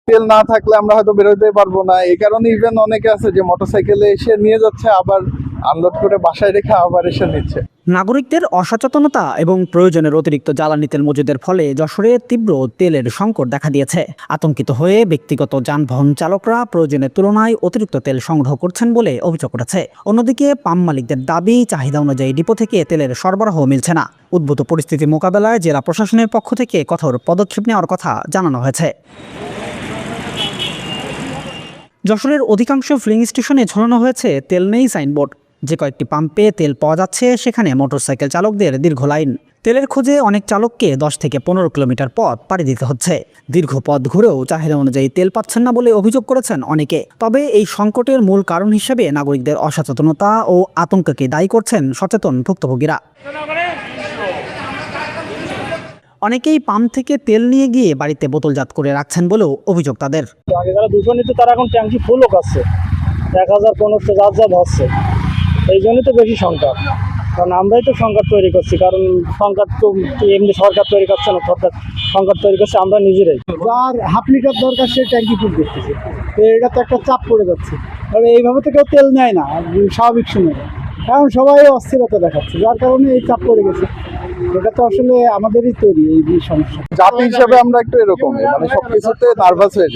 তেল না থাকলে আমরা হয়তো বেরোতে পারবো না। এই কারণে ইভেন অনেকে আছে যে মোটরসাইকেলে এসে নিয়ে যাচ্ছে, আবার আনলোড করে বাসায় রেখে আবার এসে নিচ্ছে। নাগরিকদের অসচেতনতা এবং প্রয়োজনের অতিরিক্ত জ্বালানি তেল মজুদের ফলে যশোরে তীব্র তেলের সংকট দেখা দিয়েছে। আতঙ্কিত হয়ে ব্যক্তিগত যানবাহন চালকরা প্রয়োজনের তুলনায় অতিরিক্ত তেল সংগ্রহ করছেন বলে অভিযোগ উঠেছে। অন্যদিকে পাম্প মালিকদের দাবি, চাহিদা অনুযায়ী ডিপো থেকে তেলের সরবরাহ মিলছে না। উদ্ভূত পরিস্থিতি মোকাবেলায় জেলা প্রশাসনের পক্ষ থেকে কঠোর পদক্ষেপ নেওয়ার কথা জানানো হয়েছে। যশোরের অধিকাংশ ফিলিং স্টেশনে ঝোলানো হয়েছে তেল নেই সাইনবোর্ড। যে কয়েকটি পাম্পে তেল পাওয়া যাচ্ছে সেখানে মোটরসাইকেল চালকদের দীর্ঘ লাইন। তেলের খোঁজে অনেক চালককে 10 থেকে 15 কিলোমিটার পথ পাড়ি দিতে হচ্ছে। দীর্ঘ পথ ঘুরেও চাহিদা অনুযায়ী তেল পাচ্ছেন না বলে অভিযোগ করেছেন অনেকে। তবে এই সংকটের মূল কারণ হিসেবে নাগরিকদের অসচেতনতা ও আতঙ্ককে দায়ী করছেন সচেতন ভুক্তভোগীরা। অনেকেই পাম্প থেকে তেল নিয়ে গিয়ে বাড়িতে বোতলজাত করে রাখছেন বলেও অভিযোগ তাদের। আগে যারা 200 নিত তারা এখন ট্যাঙ্কি ফুলও করছে, 1000-1500 যা হচ্ছে। এই জন্যই তো বেশি সংকট, কারণ আমরাই তো সংকট তৈরি করছি। কারণ সংকট তো এমনি সরকার তৈরি করছে না, সরকার সংকট তৈরি করছে আমরা নিজেরাই। যার হাফ লিটার দরকার সে ট্যাঙ্কি ফুল করতেছে, তো এটা তো একটা চাপ পড়ে যাচ্ছে। তবে এইভাবে তো কেউ তেল নেয় না স্বাভাবিক সময়ে, কারণ সবাই অস্থিরতা দেখাচ্ছে, যার কারণে এই চাপ পড়ে গেছে। এটা তো আসলে আমাদেরই তৈরি এই সমস্যা। জাতি হিসাবে আমরা একটু এরকম, মানে সবকিছুতে নার্ভাস হয়ে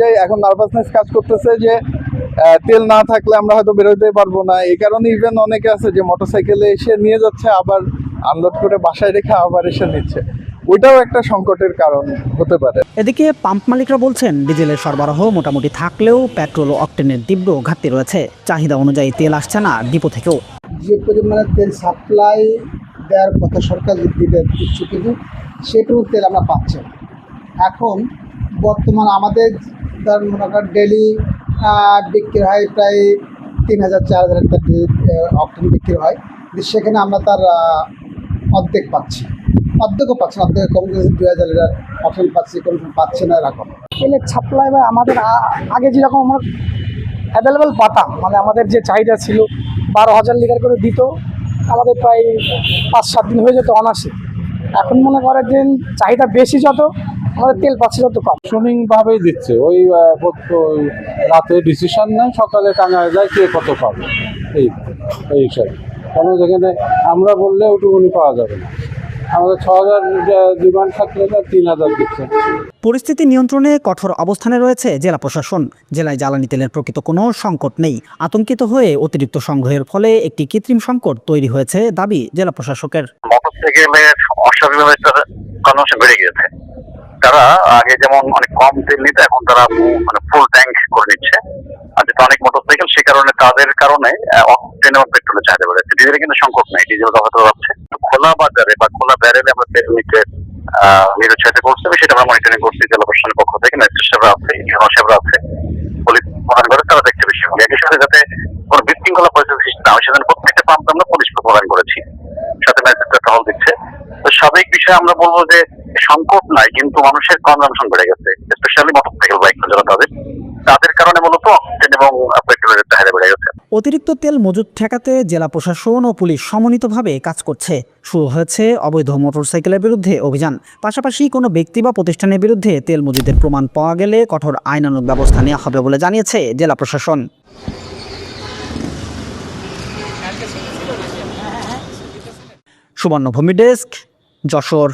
যাই। এখন নার্ভাসনেস কাজ করতেছে যে তেল না থাকলে আমরা হয়তো বেরোতে পারবো না। এই কারণে ইভেন অনেকে আছে যে মোটরসাইকেলে এসে নিয়ে যাচ্ছে, আবার আনলোড করে বাসায় রেখে আবার এসে নিচ্ছে। ওইটাও একটা সংকটের কারণ হতে পারে। এদিকে পাম্প মালিকরা বলছেন, ডিজেলের সরবরাহ মোটামুটি থাকলেও পেট্রোল ও অকটেনের তীব্র ঘাটতি রয়েছে। চাহিদা অনুযায়ী তেল আসছে না ডিপো থেকেও। যে পরিমাণে তেল সাপ্লাই দেওয়ার কথা সরকার দিতে দিচ্ছে, কিন্তু সেটুকু তেল আমরা পাচ্ছি না। এখন বর্তমান আমাদের মনে করেন ডেলি বিক্রি হয় প্রায় 3000-4000 একটা অকটেন বিক্রি হয়, সেখানে আমরা তার অর্ধেকও পাচ্ছি না, অর্ধেক কম করে 2000 লিটার অকটেন পাচ্ছি, কোনো পাচ্ছে না এরকম। তেলের সাপ্লাই বা আমাদের আগে যেরকম আমরা অ্যাভেলেবেল পাতাম, মানে আমাদের যে চাহিদা ছিল 12,000 লিটার করে দিত, আমাদের প্রায় 5-7 দিন হয়ে যেত অনাসে। এখন মনে করেন যে চাহিদা বেশি, যত আমাদের তেল পাচ্ছে যত কম। ভাবেই দিচ্ছে। ওই রাতে ডিসিশন নেয়, সকালে টাঙায় যায় কে কত পাবে, এই হিসাবে। কারণ যেখানে আমরা বললে ওটুকুনি পাওয়া যাবে না, আমাদের 6000 ডিমান্ড থাকলে 3000 দিচ্ছে। পরিস্থিতি নিয়ন্ত্রণে কঠোর অবস্থানে রয়েছে জেলা প্রশাসন। জেলায় জ্বালানি তেলের প্রকৃত কোনো সংকট নেই। আতঙ্কিত হয়ে অতিরিক্ত সংগ্রহের ফলে একটি কৃত্রিম সংকট তৈরি হয়েছে দাবি জেলা প্রশাসকের। মোটরসাইকেলের অস্বাভাবিকভাবে কনজাম্পশন বেড়ে গিয়েছে। তারা আগে যেমন অনেক কম তেল নিত, এখন তারা মানে ফুল ট্যাঙ্ক করে নিচ্ছে। আর যেটা অনেক মোটরসাইকেল, সে কারণে তাদের কারণে অকটেন এবং পেট্রোলের চাহিদা বেড়েছে। ডিজেলের কিন্তু সংকট নেই, ডিজেল হয়তো যাচ্ছে। খোলা বাজারে বা খোলা ব্যারেলে আমরা তেল নিতে নিরুৎসাহিত করছি, সেটা আমরা মনিটরিং করছি জেলা প্রশাসনের পক্ষ থেকে। ম্যাজিস্ট্রেটরা আছে, ইউনিভার্সিটিরা আছে, পুলিশ প্রদান করে, তারা দেখতে বেশি হবে। একই সাথে যাতে কোনো বিশৃঙ্খলা পরিস্থিতি সৃষ্টি না হয় সেজন্য প্রত্যেকটা পাম্পে আমরা পুলিশ প্রদান করেছি, সাথে ম্যাজিস্ট্রেট টহল দিচ্ছে। তো সাবেক বিষয়ে আমরা বলবো যে সংকট নাই, কিন্তু মানুষের কনজাম্পশন বেড়ে গেছে, স্পেশালি মোটরসাইকেল বাইক যারা তাদের কারণে মূলত অক্সিজেন এবং পেট্রোলের চাহিদা বেড়ে গেছে। অতিরিক্ত তেল মজুত ঠেকাতে জেলা প্রশাসন ও পুলিশ সমন্বিতভাবে কাজ করছে। শুরু হয়েছে অবৈধ মোটরসাইকেলের বিরুদ্ধে অভিযান। পাশাপাশি কোনো ব্যক্তি বা প্রতিষ্ঠানের বিরুদ্ধে তেল মজুদের প্রমাণ পাওয়া গেলে কঠোর আইনানুগ ব্যবস্থা নেওয়া হবে বলে জানিয়েছে জেলা প্রশাসন। সুবর্ণভূমি ডেস্ক, যশোর।